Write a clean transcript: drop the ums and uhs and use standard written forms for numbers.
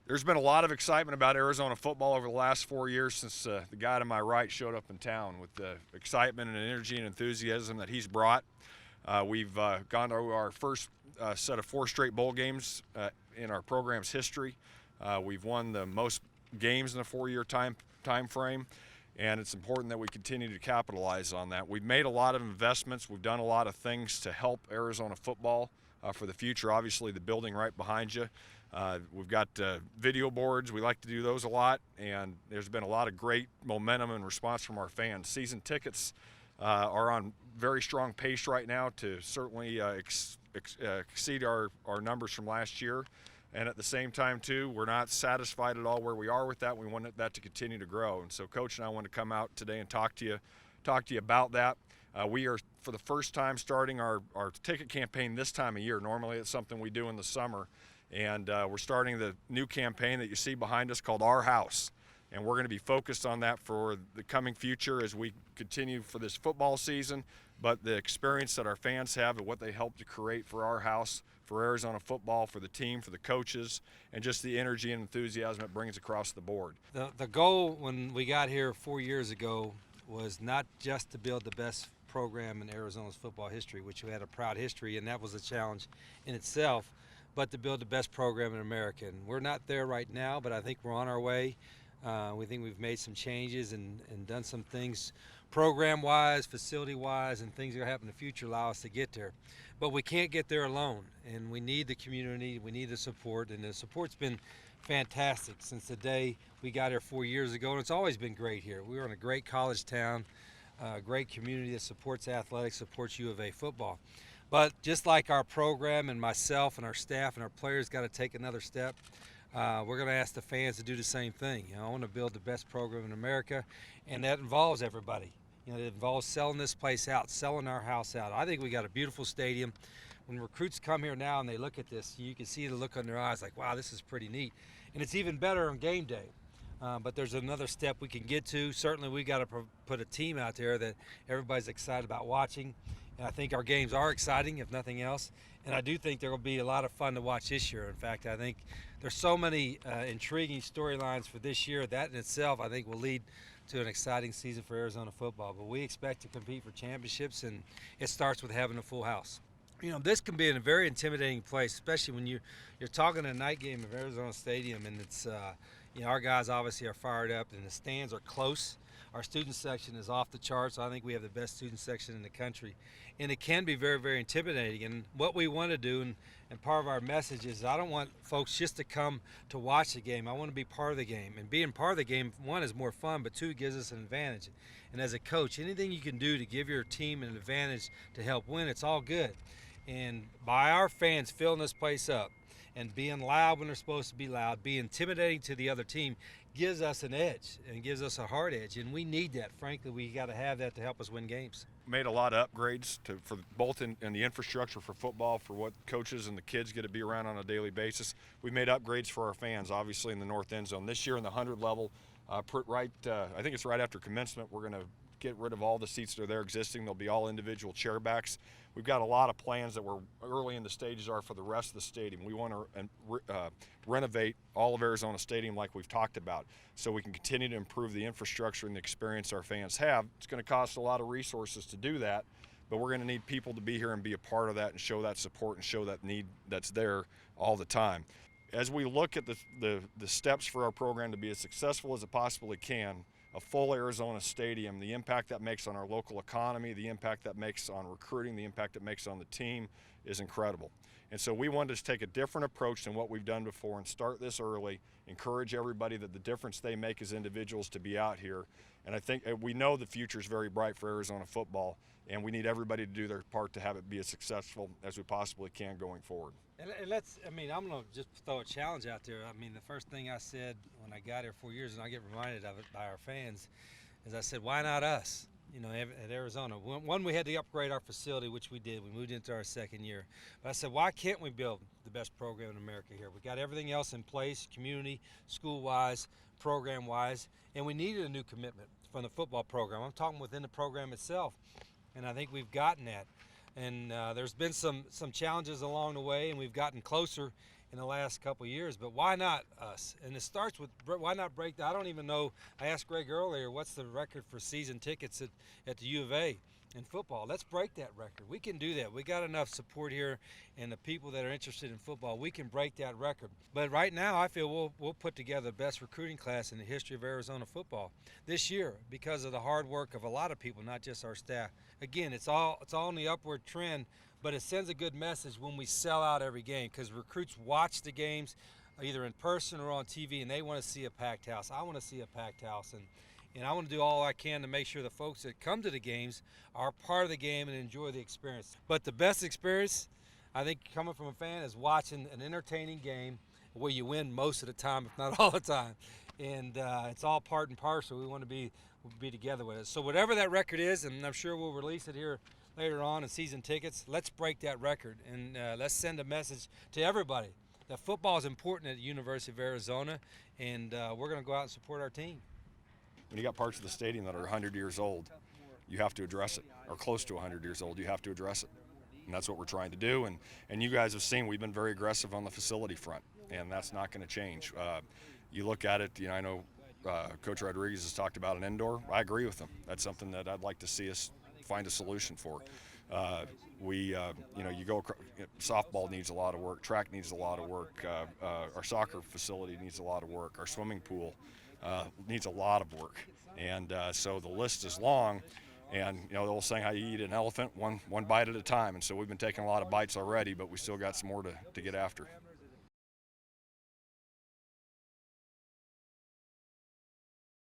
There's been a lot of excitement about Arizona football over the last 4 years since the guy to my right showed up in town with the excitement and energy and enthusiasm that he's brought. We've gone to our first set of 4 straight bowl games in our program's history. We've won the most games in a 4-year time frame, and it's important that we continue to capitalize on that. We've made a lot of investments. We've done a lot of things to help Arizona football for the future. Obviously, the building right behind you. We've got video boards. We like to do those a lot, and there's been a lot of great momentum and response from our fans. Season tickets are on very strong pace right now to certainly exceed our numbers from last year. And at the same time, too, we're not satisfied at all where we are with that. We want that to continue to grow. And so Coach and I want to come out today and talk to you about that. We are, for the first time, starting our ticket campaign this time of year. Normally it's something we do in the summer. And we're starting the new campaign that you see behind us called Our House. And we're going to be focused on that for the coming future as we continue for this football season. But the experience that our fans have and what they help to create for Our House, for Arizona football, for the team, for the coaches, and just the energy and enthusiasm it brings across the board. The goal when we got here 4 years ago was not just to build the best program in Arizona's football history, which we had a proud history, and that was a challenge in itself, but to build the best program in America. And we're not there right now, but I think we're on our way. We think we've made some changes and done some things program-wise, facility-wise, and things that are happening in the future allow us to get there. But we can't get there alone, and we need the community, we need the support, and the support's been fantastic since the day we got here 4 years ago, and it's always been great here. We're in a great college town, a great community that supports athletics, supports U of A football. But just like our program and myself and our staff and our players got to take another step, we're going to ask the fans to do the same thing. I want to build the best program in America, and that involves everybody. It involves selling this place out, selling our house out. I think we got a beautiful stadium. When recruits come here now and they look at this, you can see the look on their eyes like, wow, this is pretty neat. And it's even better on game day. But there's another step we can get to. Certainly we got to put a team out there that everybody's excited about watching. And I think our games are exciting, if nothing else. And I do think there will be a lot of fun to watch this year. In fact, I think there's so many intriguing storylines for this year. That in itself, I think, will lead to an exciting season for Arizona football. But we expect to compete for championships, and it starts with having a full house. This can be in a very intimidating place, especially when you're talking a night game of Arizona Stadium, and it's our guys obviously are fired up, and the stands are close. Our student section is off the charts. I think we have the best student section in the country. And it can be very, very intimidating. And what we want to do, and part of our message is I don't want folks just to come to watch the game. I want to be part of the game. And being part of the game, one, is more fun, but two, gives us an advantage. And as a coach, anything you can do to give your team an advantage to help win, it's all good. And by our fans filling this place up and being loud when they're supposed to be loud, being intimidating to the other team, gives us an edge and gives us a hard edge, and we need that. Frankly, we got to have that to help us win games. Made a lot of upgrades for both in the infrastructure for football, for what coaches and the kids get to be around on a daily basis. We made upgrades for our fans, obviously in the north end zone. This year in the 100 level, I think it's right after commencement, we're going to get rid of all the seats that are there existing. They'll be all individual chair backs. We've got a lot of plans that we're early in the stages are for the rest of the stadium. We want to renovate all of Arizona Stadium like we've talked about, so we can continue to improve the infrastructure and the experience our fans have. It's going to cost a lot of resources to do that, but we're going to need people to be here and be a part of that and show that support and show that need that's there all the time. As we look at the steps for our program to be as successful as it possibly can, a full Arizona Stadium, the impact that makes on our local economy, the impact that makes on recruiting, the impact it makes on the team is incredible. And so we wanted to take a different approach than what we've done before and start this early, encourage everybody that the difference they make as individuals to be out here. And I think we know the future is very bright for Arizona football, and we need everybody to do their part to have it be as successful as we possibly can going forward. And I'm going to just throw a challenge out there. The first thing I said when I got here 4 years, and I get reminded of it by our fans, is I said, why not us? At Arizona. One, we had to upgrade our facility, which we did. We moved into our second year. But I said, why can't we build the best program in America here? We got everything else in place, community, school-wise, program-wise, and we needed a new commitment from the football program. I'm talking within the program itself, and I think we've gotten that. And there's been some challenges along the way, and we've gotten closer. in the last couple of years, but why not us? And it starts with why not break. I don't even know. I asked Greg earlier, what's the record for season tickets at the U of A in football? Let's break that record. We can do that. We got enough support here, and the people that are interested in football, we can break that record. But right now, I feel we'll put together the best recruiting class in the history of Arizona football this year because of the hard work of a lot of people, not just our staff. Again, it's all in the upward trend, but it sends a good message when we sell out every game because recruits watch the games either in person or on TV, and they want to see a packed house. I want to see a packed house, and I want to do all I can to make sure the folks that come to the games are part of the game and enjoy the experience. But the best experience, I think, coming from a fan is watching an entertaining game where you win most of the time, if not all the time. And it's all part and parcel. We want to be together with it. So whatever that record is, and I'm sure we'll release it here later on in season tickets, let's break that record. And let's send a message to everybody that football is important at the University of Arizona, and we're going to go out and support our team. When you got parts of the stadium that are 100 years old, you have to address it, or close to 100 years old, you have to address it. And that's what we're trying to do. And you guys have seen we've been very aggressive on the facility front, and that's not going to change. You look at it, I know Coach Rodriguez has talked about an indoor. I agree with him. That's something that I'd like to see us find a solution for. You go, softball needs a lot of work, track needs a lot of work, our soccer facility needs a lot of work, our swimming pool needs a lot of work. And so the list is long, and the old saying, how you eat an elephant, one bite at a time. And so we've been taking a lot of bites already, but we still got some more to get after.